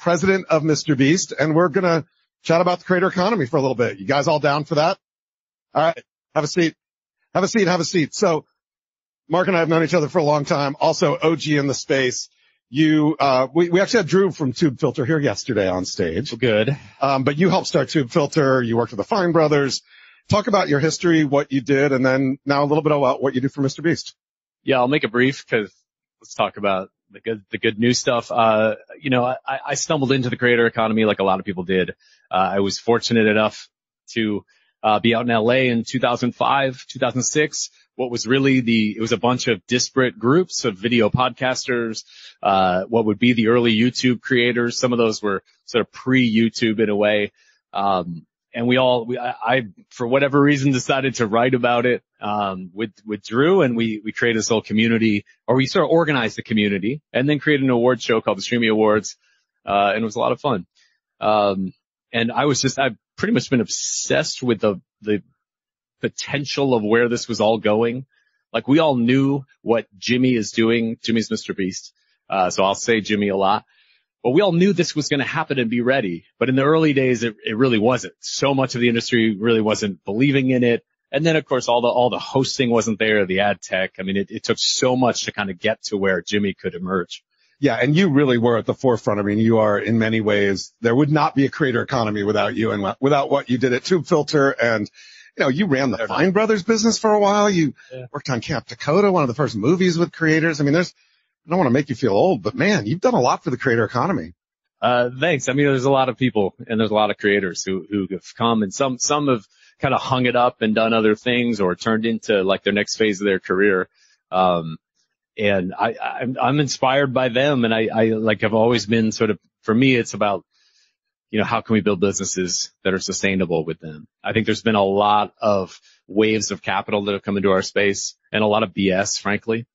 president of MrBeast, and we're going to chat about the creator economy for a little bit. You guys all down for that? All right. Have a seat. Have a seat. Have a seat. So Mark and I have known each other for a long time. Also OG in the space. We actually had Drew from TubeFilter here yesterday on stage. Good. But you helped start TubeFilter. You worked with the Fine Brothers. Talk about your history, what you did, and then now a little bit about what you do for MrBeast. Yeah, I'll make it brief because let's talk about the good new stuff. I stumbled into the creator economy like a lot of people did. I was fortunate enough to be out in LA in 2005, 2006. What was really it was a bunch of disparate groups of video podcasters, what would be the early YouTube creators. Some of those were sort of pre-YouTube in a way. And I, for whatever reason, decided to write about it, with Drew, and we created this little community, or we sort of organized the community and then created an award show called the Streamy Awards. And it was a lot of fun. And I've pretty much been obsessed with the potential of where this was all going. Like, we all knew what Jimmy is doing. Jimmy's MrBeast. So I'll say Jimmy a lot. But we all knew this was going to happen and be ready. But in the early days, it really wasn't. So much of the industry really wasn't believing in it. And then, of course, all the hosting wasn't there, the ad tech. I mean, it took so much to kind of get to where Jimmy could emerge. Yeah, and you really were at the forefront. I mean, you are, in many ways, there would not be a creator economy without you and without what you did at TubeFilter. And, you ran the Fine Brothers business for a while. You worked on Camp Dakota, one of the first movies with creators. I mean, I don't want to make you feel old, but man, you've done a lot for the creator economy. Thanks. I mean, there's a lot of people and there's a lot of creators who have come, and some have kind of hung it up and done other things or turned into like their next phase of their career. And I'm inspired by them. And I've always been sort of, for me, it's about, how can we build businesses that are sustainable with them? I think there's been a lot of waves of capital that have come into our space, and a lot of BS, frankly,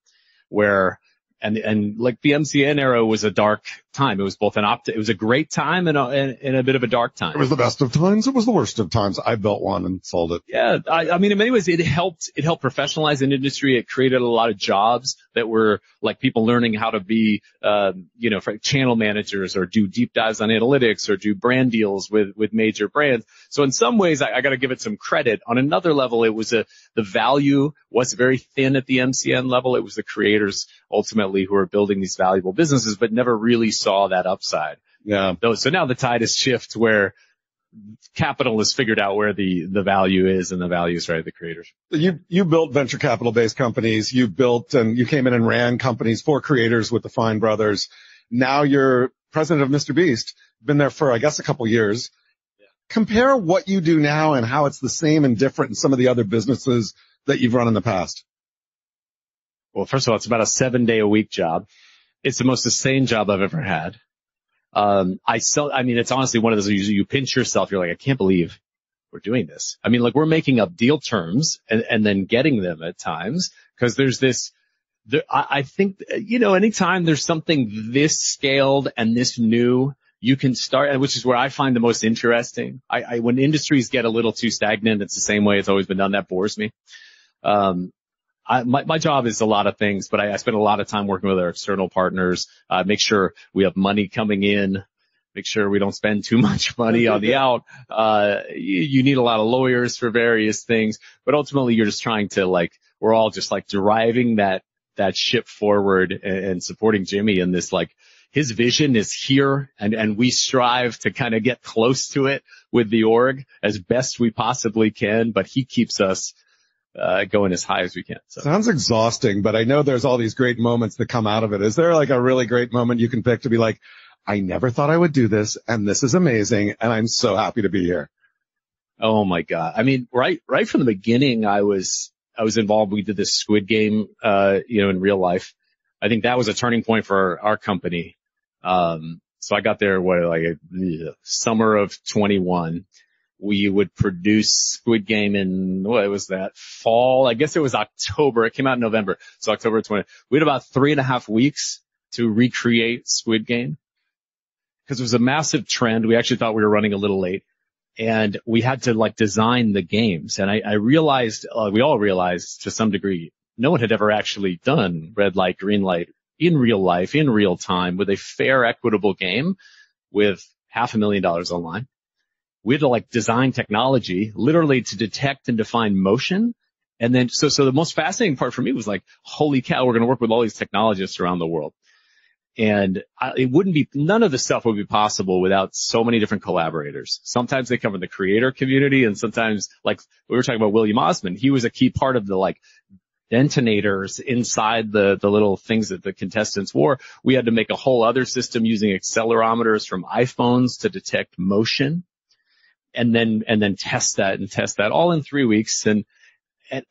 where, and like the MCN era was a dark time. It was both it was a great time and a bit of a dark time. It was the best of times. It was the worst of times. I built one and sold it. Yeah. I mean, in many ways, it helped professionalize an industry. It created a lot of jobs that were like people learning how to be, channel managers, or do deep dives on analytics, or do brand deals with major brands. So in some ways, I got to give it some credit. On another level, it was the value was very thin at the MCN level. It was the creators ultimately who are building these valuable businesses, but never really saw that upside. Yeah. So now the tide has shifted where capital has figured out where the value is, and the value is right at the creators. You built venture capital based companies. You built and you came in and ran companies for creators with the Fine Brothers. Now you're president of MrBeast. Been there for, I guess, a couple years. Yeah. Compare what you do now and how it's the same and different in some of the other businesses that you've run in the past. Well, first of all, it's about a 7-day-a-week job. It's the most insane job I've ever had. It's honestly one of those, you pinch yourself. You're like, I can't believe we're doing this. I mean, like, we're making up deal terms and then getting them at times, because I think, anytime there's something this scaled and this new, you can start, which is where I find the most interesting. When industries get a little too stagnant, it's the same way it's always been done. That bores me. My job is a lot of things, but I spend a lot of time working with our external partners, make sure we have money coming in, make sure we don't spend too much money on the out. You need a lot of lawyers for various things, but ultimately you're just trying to, we're all just driving that ship forward and supporting Jimmy in this, his vision is here, and we strive to kind of get close to it with the org as best we possibly can, but he keeps us going as high as we can. So. Sounds exhausting, but I know there's all these great moments that come out of it. Is there a really great moment you can pick to be like, I never thought I would do this, and this is amazing, and I'm so happy to be here? Oh my God. I mean, right from the beginning, I was involved. We did this Squid Game, in real life. I think that was a turning point for our company. So I got there, summer of 21. We would produce Squid Game in, what was that, fall? I guess it was October. It came out in November. So October 20. We had about 3.5 weeks to recreate Squid Game, because it was a massive trend. We actually thought we were running a little late, and we had to design the games. And I realized, we all realized to some degree, no one had ever actually done red light, green light in real life, in real time, with a fair, equitable game. with $500,000 online. We had to like design technology literally to detect and define motion. And then, so the most fascinating part for me was like, holy cow, we're going to work with all these technologists around the world. And none of the stuff would be possible without so many different collaborators. Sometimes they come from the creator community, and sometimes, like we were talking about William Osmond, he was a key part of the like detonators inside the little things that the contestants wore. We had to make a whole other system using accelerometers from iPhones to detect motion, and then test that all in 3 weeks. And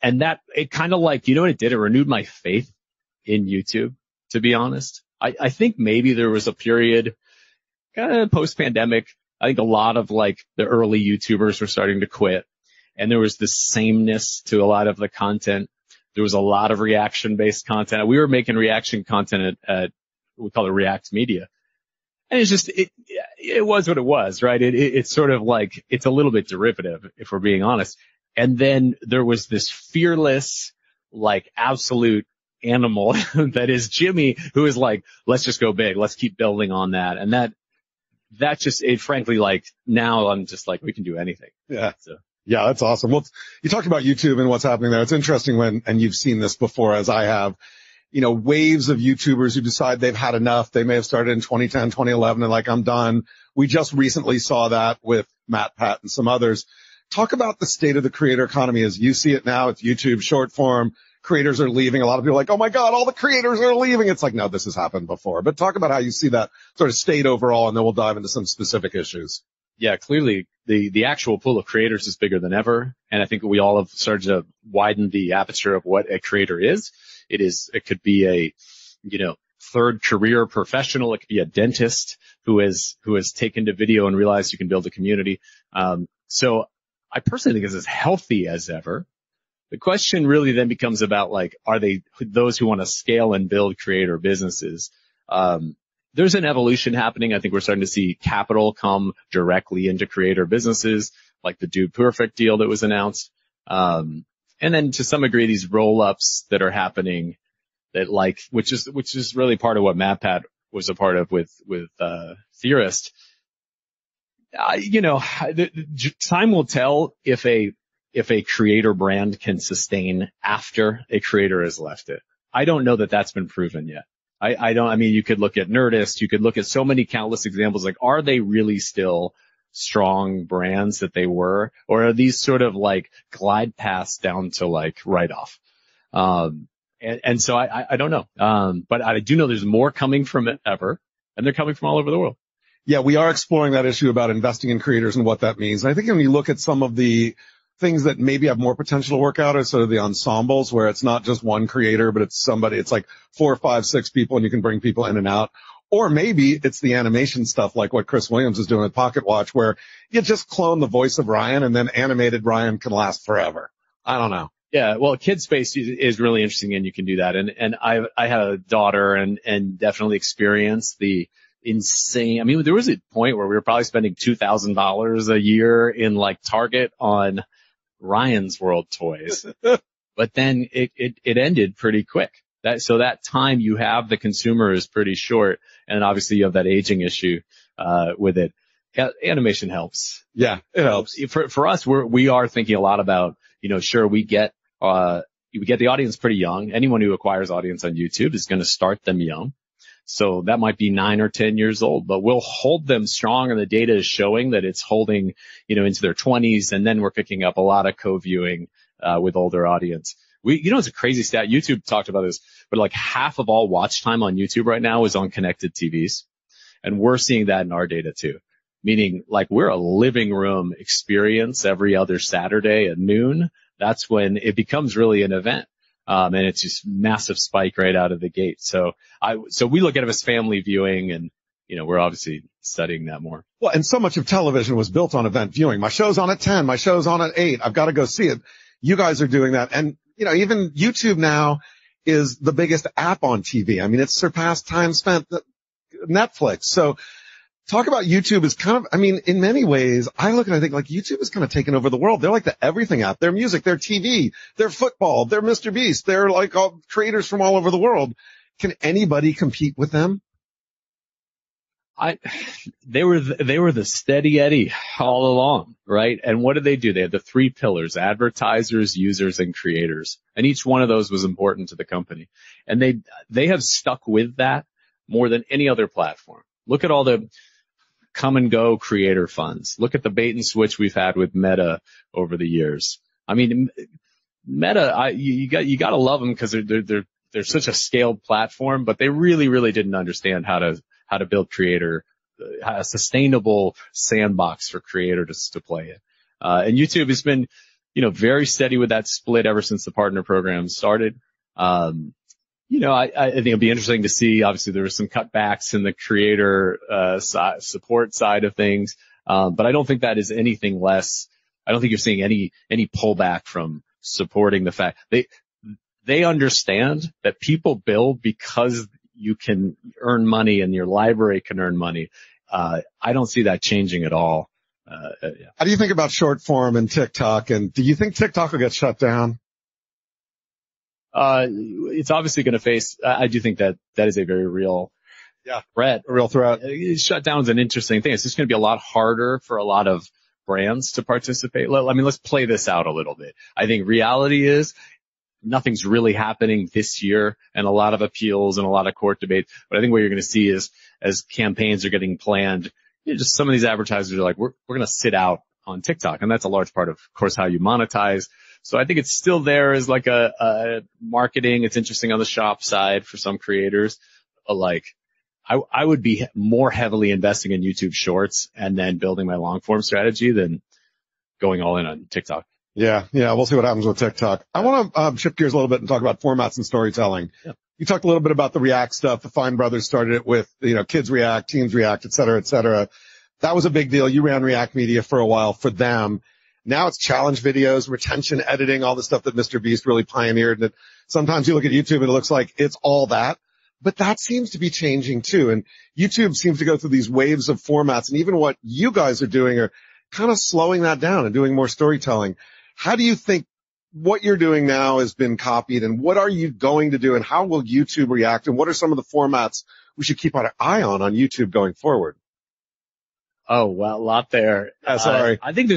that, it kind of like, you know what it did? It renewed my faith in YouTube, to be honest. I think maybe there was a period kind of post-pandemic. I think a lot of like the early YouTubers were starting to quit, and there was this sameness to a lot of the content. There was a lot of reaction-based content. We were making reaction content at we call it React Media. And it's just, it was what it was, right? It's sort of like, it's a little bit derivative, if we're being honest. And then there was this fearless, like absolute animal that is Jimmy, who is like, let's just go big. Let's keep building on that. And that just, frankly, like now I'm just like, we can do anything. Yeah. So. Yeah, that's awesome. Well, you talked about YouTube and what's happening there. It's interesting and you've seen this before, as I have, waves of YouTubers who decide they've had enough. They may have started in 2010, 2011 and like, I'm done. We just recently saw that with Matt, Pat, and some others. Talk about the state of the creator economy as you see it now. It's YouTube short form. Creators are leaving. A lot of people are like, oh my God, all the creators are leaving. It's like, no, this has happened before. But talk about how you see that sort of state overall, and then we'll dive into some specific issues. Yeah, clearly the actual pool of creators is bigger than ever. And I think we all have started to widen the aperture of what a creator is. It could be a, third career professional. It could be a dentist who has taken to video and realized you can build a community. So I personally think it's as healthy as ever. The question really then becomes about like, are they those who want to scale and build creator businesses? There's an evolution happening. I think we're starting to see capital come directly into creator businesses, like the Dude Perfect deal that was announced. And then to some degree, these roll-ups that are happening that like, which is really part of what MatPat was a part of with Theorist. Time will tell if a creator brand can sustain after a creator has left it. I don't know that that's been proven yet. You could look at Nerdist, you could look at so many countless examples, like, are they really still strong brands that they were? Or are these sort of like glide paths down to like write off? And so I don't know. But I do know there's more coming from it ever, and they're coming from all over the world. Yeah, we are exploring that issue about investing in creators and what that means. And I think when you look at some of the things that maybe have more potential to work out are sort of the ensembles, where it's not just one creator, but it's like 4, 5, 6 people, and you can bring people in and out. Or maybe it's the animation stuff like what Chris Williams is doing with Pocket Watch, where you just clone the voice of Ryan and then animated Ryan can last forever. I don't know. Yeah, well, Kid Space is really interesting, and you can do that. And I have a daughter and definitely experienced the insane. I mean, there was a point where we were probably spending $2,000 a year in like Target on Ryan's World toys, but then it ended pretty quick. So that time you have the consumer is pretty short, and obviously you have that aging issue with it. Animation helps. Yeah, it helps. For us, we are thinking a lot about, sure, we get the audience pretty young. Anyone who acquires audience on YouTube is going to start them young. So that might be 9 or 10 years old, but we'll hold them strong, and the data is showing that it's holding, into their 20s. And then we're picking up a lot of co-viewing, with older audience. It's a crazy stat. YouTube talked about this, but like half of all watch time on YouTube right now is on connected TVs. And we're seeing that in our data too. Meaning like we're a living room experience every other Saturday at noon. That's when it becomes really an event. And it's just massive spike right out of the gate. So we look at it as family viewing, and, we're obviously studying that more. Well, and so much of television was built on event viewing. My show's on at 10. My show's on at 8. I've got to go see it. You guys are doing that. And, even YouTube now is the biggest app on TV. I mean, it's surpassed time spent Netflix. So talk about YouTube as kind of, in many ways, I look and I think like YouTube is kind of taking over the world. They're like the everything app. Their music, their TV, their football, their MrBeast. They're like all creators from all over the world. Can anybody compete with them? They were the steady Eddie all along, right? And what did they do? They had the three pillars: advertisers, users, and creators. And each one of those was important to the company. And they have stuck with that more than any other platform. Look at all the come and go creator funds. Look at the bait and switch we've had with Meta over the years. I mean, Meta, you got to love them because they're such a scaled platform, but they really didn't understand how to build a sustainable sandbox for creators to play in. And YouTube has been, very steady with that split ever since the partner program started. I think it'll be interesting to see. Obviously, there were some cutbacks in the creator support side of things, but I don't think that is anything less. I don't think you're seeing any pullback from supporting the fact they understand that people build because you can earn money and your library can earn money. I don't see that changing at all. Yeah. How do you think about short form and TikTok? And do you think TikTok will get shut down? It's obviously going to face, I do think that is a very real threat. A real threat. Shutdown is an interesting thing. It's just going to be a lot harder for a lot of brands to participate. Let's play this out a little bit. I think reality is nothing's really happening this year and a lot of appeals and a lot of court debate. But I think what you're going to see is as campaigns are getting planned, just some of these advertisers are like, we're going to sit out on TikTok. And that's a large part of course, how you monetize. So I think it's still there as like a marketing. It's interesting on the shop side for some creators. I would be more heavily investing in YouTube Shorts and then building my long form strategy than going all in on TikTok. Yeah. We'll see what happens with TikTok. I want to shift gears a little bit and talk about formats and storytelling. Yeah. You talked a little bit about the React stuff. The Fine Brothers started it with, kids React, teens React, et cetera, et cetera. That was a big deal. You ran React Media for a while for them. Now it's challenge videos, retention editing, all the stuff that MrBeast really pioneered. And sometimes you look at YouTube and it looks like it's all that. But that seems to be changing too. And YouTube seems to go through these waves of formats. And even what you guys are doing are kind of slowing that down and doing more storytelling. How do you think what you're doing now has been copied, and what are you going to do, and how will YouTube react, and what are some of the formats we should keep an eye on YouTube going forward? Oh, well, a lot there. Sorry. I think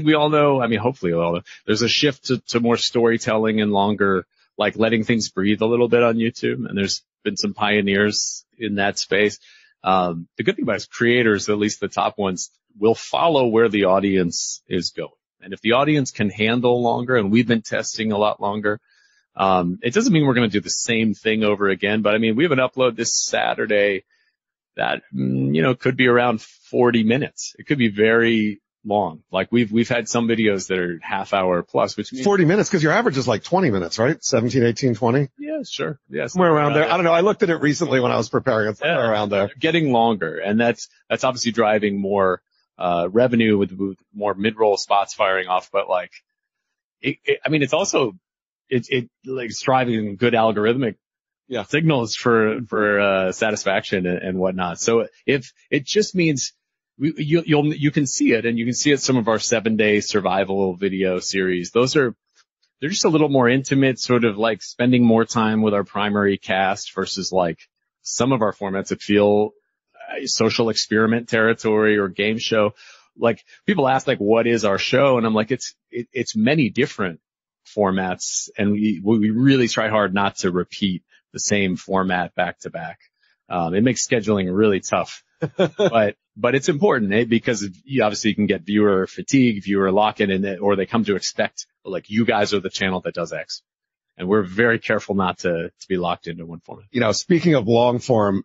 we all know, hopefully we all know, there's a shift to more storytelling and longer, like letting things breathe a little bit on YouTube. And there's been some pioneers in that space. The good thing about it is creators, at least the top ones, will follow where the audience is going. And if the audience can handle longer, and we've been testing a lot longer, it doesn't mean we're going to do the same thing over again. But we have an upload this Saturday that, could be around 40 minutes. It could be very long. Like we've had some videos that are half hour plus, which means 40 minutes, because your average is like 20 minutes, right? 17, 18, 20? Yeah, sure. Yeah. Somewhere around there. I don't know. I looked at it recently when I was preparing. It's somewhere around there. Getting longer. And that's obviously driving more revenue with more mid-roll spots firing off. But it's also, it's driving good algorithmic signals for satisfaction and whatnot. So if it just means you can see it, and you can see it some of our 7-day survival video series. They're just a little more intimate, sort of like spending more time with our primary cast versus like some of our formats that feel social experiment territory or game show. Like people ask what is our show? And I'm like, it's many different formats. And we really try hard not to repeat the same format back to back. It makes scheduling really tough, but it's important, because you obviously can get viewer fatigue, viewer lock-in in it, or they come to expect you guys are the channel that does X. And we're very careful not to be locked into one format. Speaking of long form,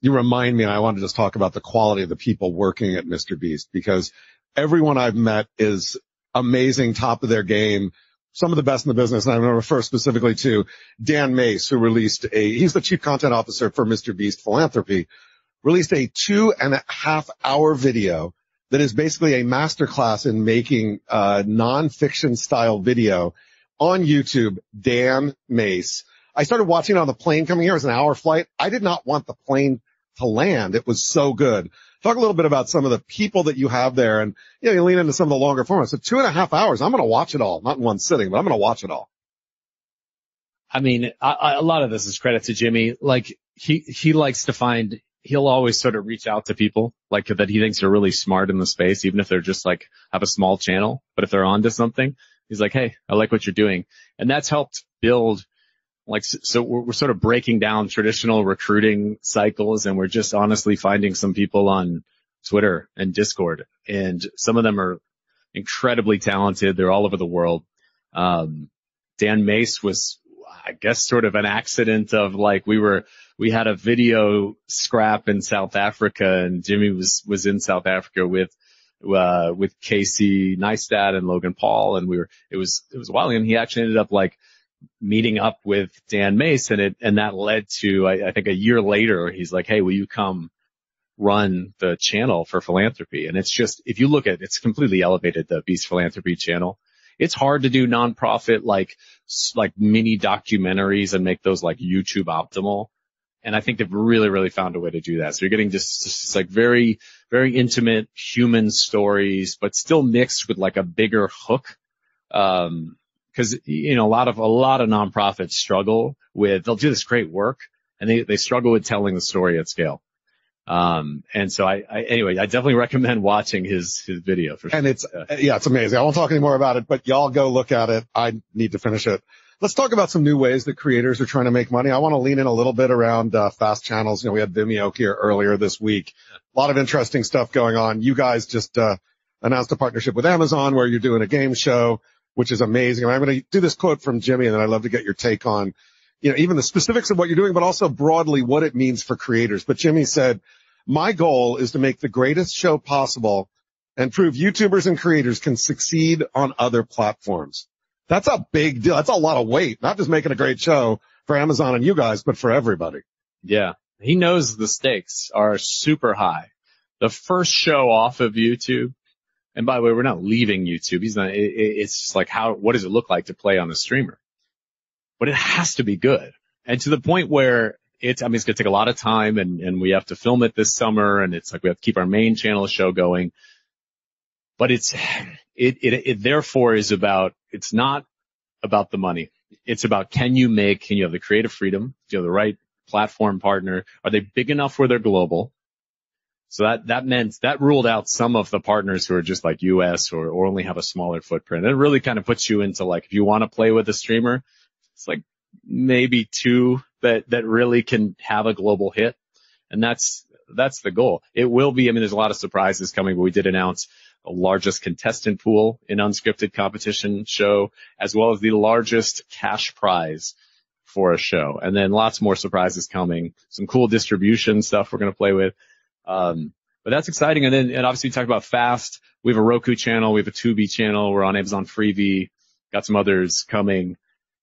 you remind me, and I want to just talk about the quality of the people working at MrBeast, because everyone I've met is amazing, top of their game, some of the best in the business. And I'm going to refer specifically to Dan Mace, who he's the chief content officer for MrBeast Philanthropy, released a 2.5-hour video that is basically a masterclass in making nonfiction style video on YouTube. Dan Mace. I started watching it on the plane coming here. It was an hour flight. I did not want the plane to land. It was so good. Talk a little bit about some of the people that you have there, and you lean into some of the longer formats. So 2.5 hours, I'm going to watch it all, not in one sitting, but I'm going to watch it all. A lot of this is credit to Jimmy. He likes to find he'll always sort of reach out to people like that he thinks are really smart in the space, even if they're just like have a small channel. But if they're onto something, he's like, hey, I like what you're doing. And that's helped build like, so we're sort of breaking down traditional recruiting cycles, and we're just honestly finding some people on Twitter and Discord, and some of them are incredibly talented. They're all over the world. Dan Mace was, I guess, sort of an accident of like, we had a video scrap in South Africa, and Jimmy was in South Africa with Casey Neistat and Logan Paul. And it was wild. And he actually ended up like meeting up with Dan Mace, and that led to, I think a year later, he's like, hey, will you come run the channel for philanthropy? And it's just, if you look at it, it's completely elevated the Beast Philanthropy channel. It's hard to do nonprofit, like mini documentaries and make those like YouTube optimal. And I think they've really, really found a way to do that. So you're getting just like very, very intimate human stories, but still mixed with like a bigger hook. Cause, you know, a lot of nonprofits struggle with, they'll do this great work and they struggle with telling the story at scale. And so anyway, I definitely recommend watching his video for sure. And it's amazing. I won't talk any more about it, but y'all go look at it. I need to finish it. Let's talk about some new ways that creators are trying to make money. I want to lean in a little bit around, fast channels. You know, we had Vimeo here earlier this week. A lot of interesting stuff going on. You guys just, announced a partnership with Amazon where you're doing a game show, which is amazing. And I'm going to do this quote from Jimmy, and then I'd love to get your take on, you know, even the specifics of what you're doing, but also broadly what it means for creators. But Jimmy said, my goal is to make the greatest show possible and prove YouTubers and creators can succeed on other platforms. That's a big deal. That's a lot of weight, not just making a great show for Amazon and you guys, but for everybody. Yeah. He knows the stakes are super high. The first show off of YouTube, and by the way, we're not leaving YouTube. It's just like what does it look like to play on a streamer? But it has to be good. And to the point where it's going to take a lot of time, and we have to film it this summer, and it's like we have to keep our main channel show going. But it therefore is it's not about the money. It's about, can you have the creative freedom? Do you have the right platform partner? Are they big enough where they're global? So that ruled out some of the partners who are just like US or only have a smaller footprint. It really kind of puts you into like, if you want to play with a streamer, it's like maybe two that really can have a global hit. And that's the goal. It will be, there's a lot of surprises coming, but we did announce the largest contestant pool in unscripted competition show, as well as the largest cash prize for a show. And then lots more surprises coming, some cool distribution stuff we're going to play with. But that's exciting. And obviously we talked about Fast. We have a Roku channel. We have a Tubi channel. We're on Amazon Freevee. Got some others coming.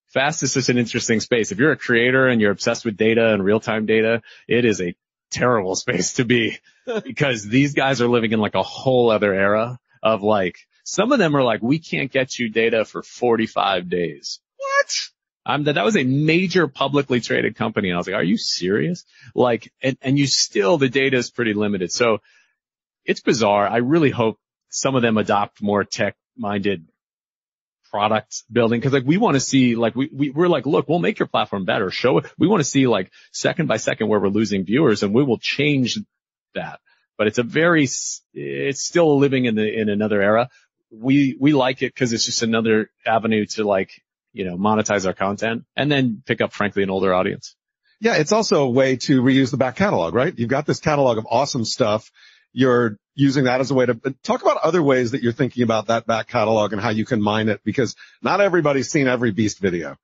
Fast is such an interesting space. If you're a creator and you're obsessed with data and real-time data, it is a terrible space to be because these guys are living in like a whole other era of like, some of them are like, we can't get you data for 45 days. What? That was a major publicly traded company. And I was like, are you serious? Like, and the data is pretty limited. So it's bizarre. I really hope some of them adopt more tech-minded product building, because like we want to see, like we're like, look, we'll make your platform better, show it. We want to see like second by second where we're losing viewers, and we will change that. But it's still living in another era. We like it because it's just another avenue to like, monetize our content and then pick up, frankly, an older audience. Yeah, it's also a way to reuse the back catalog, right? You've got this catalog of awesome stuff. You're using that as a way to talk about other ways that you're thinking about that back catalog and how you can mine it, because not everybody's seen every Beast video.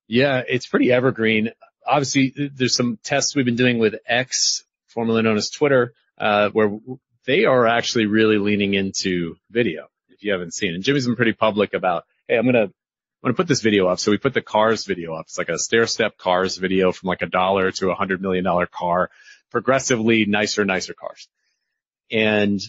Yeah, it's pretty evergreen. Obviously, there's some tests we've been doing with X, formerly known as Twitter, where they are actually really leaning into video, if you haven't seen it. And Jimmy's been pretty public about, hey, I'm going to put this video up. So we put the Cars video up. It's like a stair-step Cars video from like $1 to a $100 million car, progressively nicer cars. And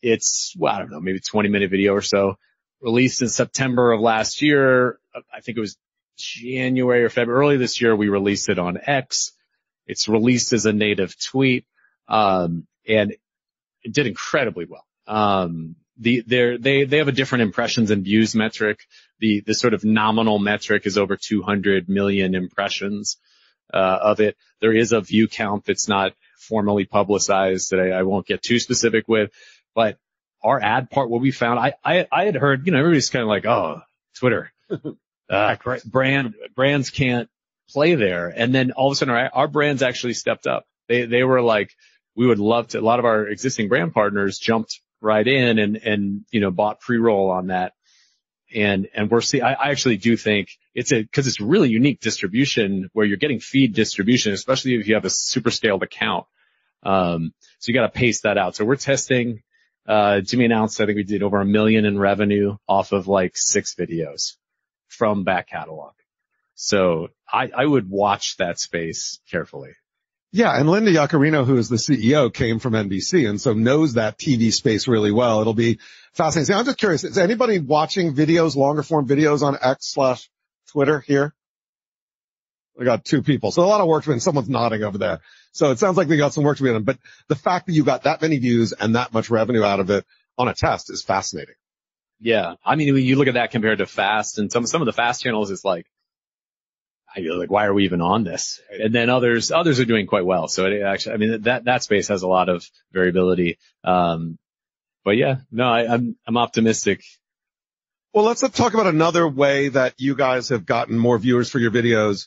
it's, I don't know, maybe 20-minute video or so, released in September of last year. I think it was January or February. Early this year, we released it on X. It's released as a native tweet, and it did incredibly well. They have a different impressions and views metric. The sort of nominal metric is over 200 million impressions of it. There is a view count that's not formally publicized that I won't get too specific with. But our ad part, what we found, I had heard, everybody's kind of like, oh, Twitter, brands can't play there. And then all of a sudden our brands actually stepped up. They were like, we would love to, a lot of our existing brand partners jumped right in and bought pre-roll on that. And we're seeing, I actually do think cause it's really unique distribution where you're getting feed distribution, especially if you have a super scaled account. So you got to pace that out. So we're testing, Jimmy announced, I think we did over $1 million in revenue off of like 6 videos from back catalog. So I would watch that space carefully. Yeah, and Linda Yaccarino, who is the CEO, came from NBC and so knows that TV space really well. It'll be fascinating. I'm just curious, is anybody watching videos, longer form videos on X/Twitter here? We got 2 people. So a lot of work to be done. Someone's nodding over there. So it sounds like we got some work to be done. But the fact that you got that many views and that much revenue out of it on a test is fascinating. Yeah. I mean, when you look at that compared to Fast and some of the Fast channels, it's like, why are we even on this? And then others are doing quite well. So it actually, I mean, that space has a lot of variability. But yeah, no, I'm optimistic. Well, let's talk about another way that you guys have gotten more viewers for your videos,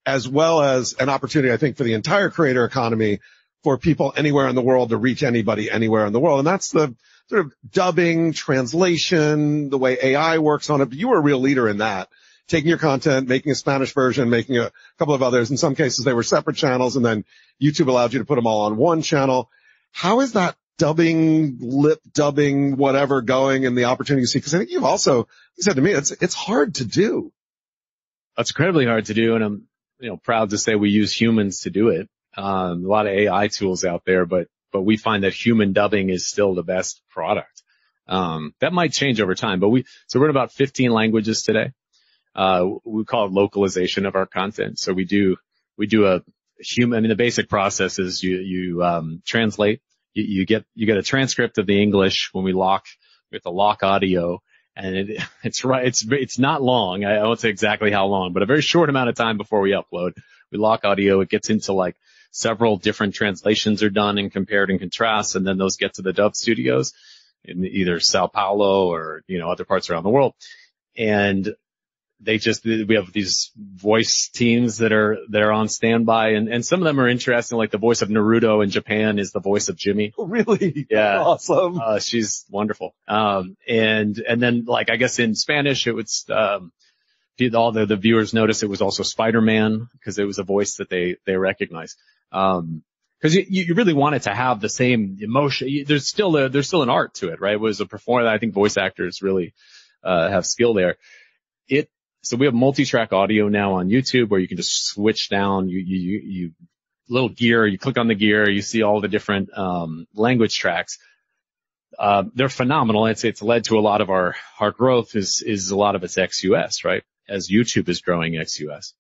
as well as an opportunity, I think, for the entire creator economy for people anywhere in the world to reach anybody anywhere in the world. And that's the sort of dubbing, translation, the way AI works on it. But you were a real leader in that. Taking your content, making a Spanish version, making a couple of others. In some cases, they were separate channels, and then YouTube allowed you to put them all on one channel. How is that dubbing, lip dubbing, whatever going and the opportunity you see? Because I think you said to me, it's hard to do. It's incredibly hard to do, and I'm proud to say we use humans to do it. A lot of AI tools out there, but we find that human dubbing is still the best product. That might change over time, but so we're in about 15 languages today. We call it localization of our content. So we do the basic process is you translate, you get a transcript of the English when we have to lock audio, and it's not long. I won't say exactly how long, but a very short amount of time before we upload. We lock audio. It gets into like several different translations are done and compared and contrast, and then those get to the dub studios in either Sao Paulo or, other parts around the world. And we have these voice teams that are on standby, and some of them are interesting, like the voice of Naruto in Japan is the voice of Jimmy. Oh, really? Yeah. Awesome. She's wonderful. And then like, I guess in Spanish, it was, all the viewers noticed it was also Spider-Man because it was a voice that they recognized. Cause you really want it to have the same emotion. There's still an art to it, right? It was a performer. I think voice actors really, have skill there. So we have multi-track audio now on YouTube where you can just switch down, you little gear, you click on the gear, you see all the different, language tracks. They're phenomenal. It's led to a lot of our growth is a lot of it's ex-US, right? As YouTube is growing ex-US.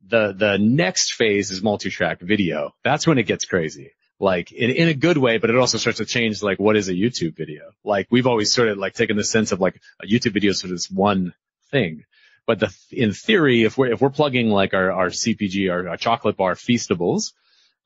The next phase is multi-track video. That's when it gets crazy. Like in a good way, but it also starts to change like what is a YouTube video? Like we've always sort of like taken the sense of like a YouTube video is sort of this one thing. But in theory, if we're plugging like our CPG, our chocolate bar Feastables,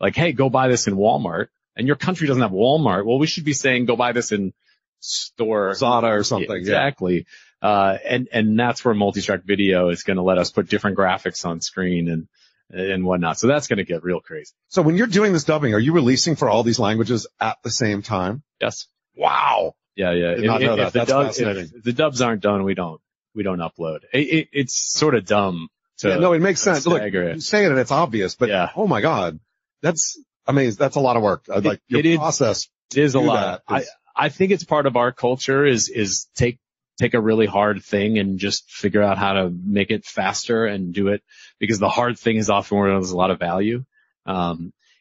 like, hey, go buy this in Walmart, and your country doesn't have Walmart, well, we should be saying go buy this in store Zada or something. Exactly. Yeah. And that's where multi-track video is going to let us put different graphics on screen and whatnot. So that's going to get real crazy. So when you're doing this dubbing, are you releasing for all these languages at the same time? Yes. Wow. Yeah. Yeah. Did not know that. That's fascinating. If the dubs aren't done, we don't upload. It's sort of dumb to. Yeah, no, it makes sense. Look, it. You say it and it's obvious, but yeah. Oh my God, that's amazing. That's a lot of work. Like your process. It is a lot. I think it's part of our culture is take a really hard thing and just figure out how to make it faster and do it, because the hard thing is often where there's a lot of value.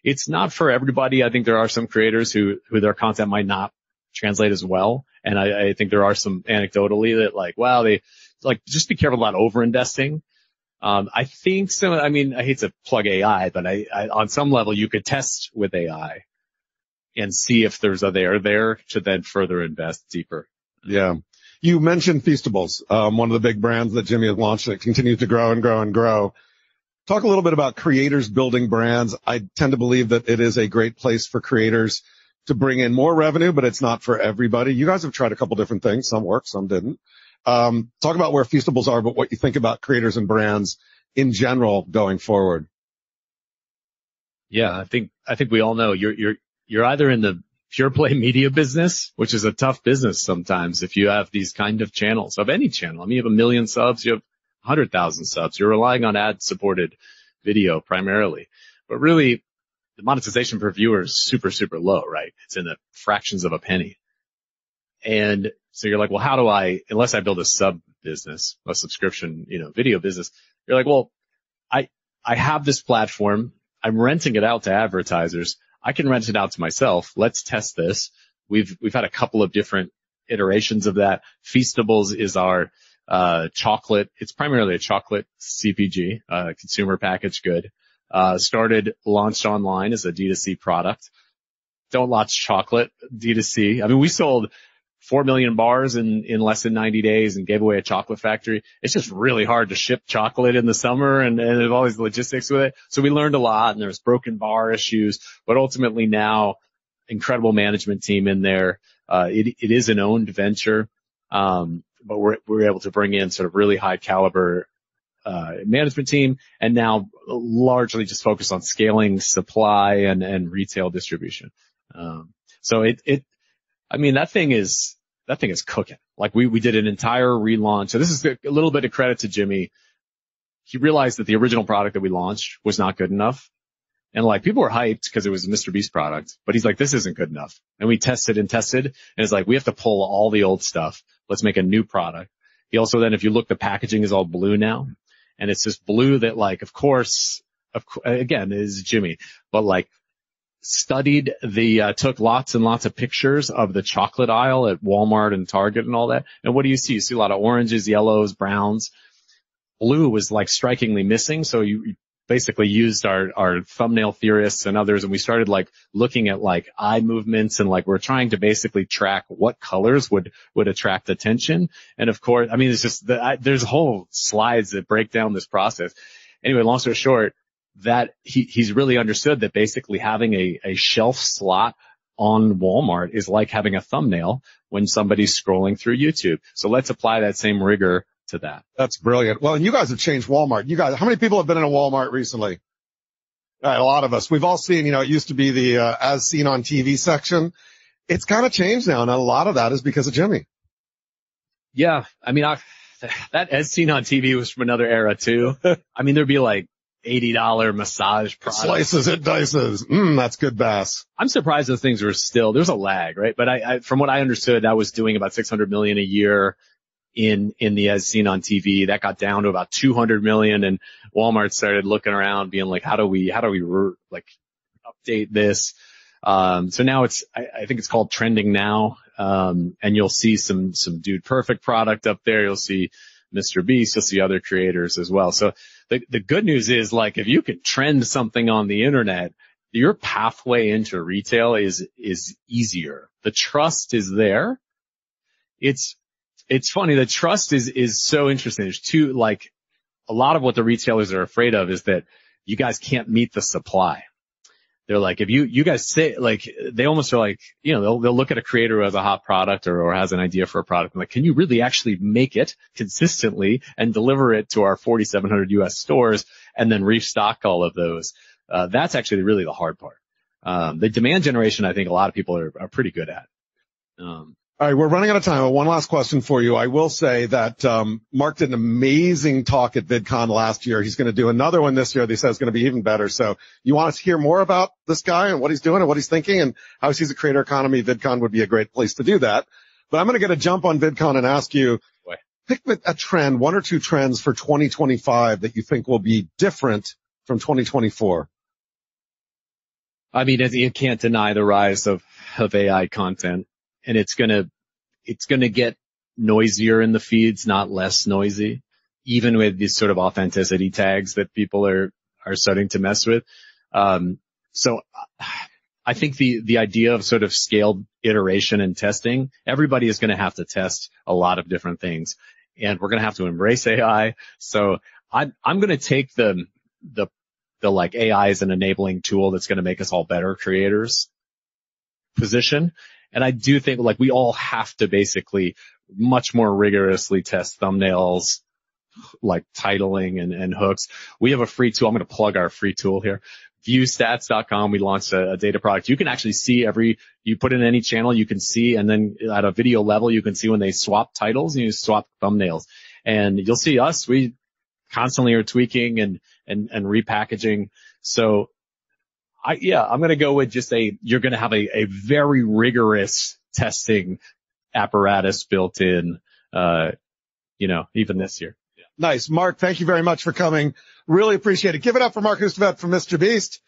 It's not for everybody. I think there are some creators who their content might not translate as well. And I think there are some anecdotally that like, wow, they like, just be careful about over-investing. I think I hate to plug AI, but I on some level you could test with AI and see if there's a there to then further invest deeper. Yeah. You mentioned Feastables, one of the big brands that Jimmy has launched that continues to grow and grow and grow. Talk a little bit about creators building brands. I tend to believe that it is a great place for creators to bring in more revenue, but it's not for everybody. You guys have tried a couple different things. Some worked, some didn't. Talk about where Feastables are, but what you think about creators and brands in general going forward. Yeah, I think we all know you're either in the pure play media business, which is a tough business sometimes if you have these kind of channels, of any channel. I mean, you have 1 million subs, you have 100,000 subs. You're relying on ad-supported video primarily. But really, the monetization per viewer is super, super low, right? It's in the fractions of a penny. And so you're like, well, how do I, unless I build a sub business, a subscription, video business, you're like, well, I have this platform. I'm renting it out to advertisers. I can rent it out to myself. Let's test this. We've had a couple of different iterations of that. Feastables is our chocolate. It's primarily a chocolate CPG, consumer packaged good. Launched online as a D2C product. Don't launch chocolate D2C. I mean, we sold 4 million bars in less than 90 days and gave away a chocolate factory. It's just really hard to ship chocolate in the summer and there's all these logistics with it. So we learned a lot and there's broken bar issues, but ultimately now incredible management team in there. It is an owned venture. But we're able to bring in sort of really high caliber, management team and now largely just focus on scaling supply and retail distribution. So that thing is cooking. Like we did an entire relaunch. So this is a little bit of credit to Jimmy. He realized that the original product that we launched was not good enough. And like people were hyped because it was a MrBeast product, but he's like, this isn't good enough. And we tested and it's like, we have to pull all the old stuff. Let's make a new product. He also then, if you look, the packaging is all blue now. And it's this blue that like, of course, again, is Jimmy, but like studied took lots and lots of pictures of the chocolate aisle at Walmart and Target and all that. And what do you see? You see a lot of oranges, yellows, browns. Blue was like strikingly missing. So you basically used our thumbnail theorists and others, and we started like looking at like eye movements and like we're trying to basically track what colors would attract attention. And of course, I mean, it's just there's whole slides that break down this process. Anyway, long story short, that he's really understood that basically having a shelf slot on Walmart is like having a thumbnail when somebody's scrolling through YouTube. So let's apply that same rigor to that. That's brilliant. Well, and you guys have changed Walmart. You guys, how many people have been in a Walmart recently? A lot of us. We've all seen, it used to be the as seen on TV section. It's kind of changed now, and a lot of that is because of Jimmy. Yeah, I mean, that as seen on TV was from another era too. I mean, there'd be like $80 massage products. Slices and dices. That's good bass. I'm surprised those things were still, there's a lag, right? But I from what I understood, that was doing about $600 million a year in the as seen on TV. That got down to about 200 million, and Walmart started looking around being like, how do we like update this? So now I think it's called Trending Now. And you'll see some Dude Perfect product up there. You'll see MrBeast. You'll see other creators as well. So the good news is, like, if you can trend something on the internet, your pathway into retail is easier. The trust is there. It's funny. The trust is so interesting. There's two, like, a lot of what the retailers are afraid of is that you guys can't meet the supply. They're like, if you guys say, like, they almost are like, they'll look at a creator who has a hot product or has an idea for a product. I'm like, can you really actually make it consistently and deliver it to our 4,700 US stores and then restock all of those? That's actually really the hard part. The demand generation, I think a lot of people are pretty good at. All right, we're running out of time. One last question for you. I will say that Marc did an amazing talk at VidCon last year. He's going to do another one this year. They said it's going to be even better. So you want to hear more about this guy and what he's doing and what he's thinking and how he sees the creator economy? VidCon would be a great place to do that. But I'm going to get a jump on VidCon and ask you, pick a trend, one or two trends for 2025 that you think will be different from 2024. I mean, you can't deny the rise of AI content. And it's gonna get noisier in the feeds, not less noisy, even with these sort of authenticity tags that people are starting to mess with. So I think the idea of sort of scaled iteration and testing, everybody is gonna have to test a lot of different things, and we're gonna have to embrace AI. So I'm gonna take the the like AI is an enabling tool that's going to make us all better creators position. And I do think like we all have to basically much more rigorously test thumbnails, like titling and hooks. We have a free tool. I'm going to plug our free tool here. Viewstats.com. We launched a data product. You can actually see you put in any channel, you can see, and then at a video level, you can see when they swap titles and you swap thumbnails. And you'll see us, we constantly are tweaking and repackaging. So I'm going to go with just you're going to have a very rigorous testing apparatus built in, even this year. Nice. Marc, thank you very much for coming. Really appreciate it. Give it up for Marc Hustvedt from MrBeast.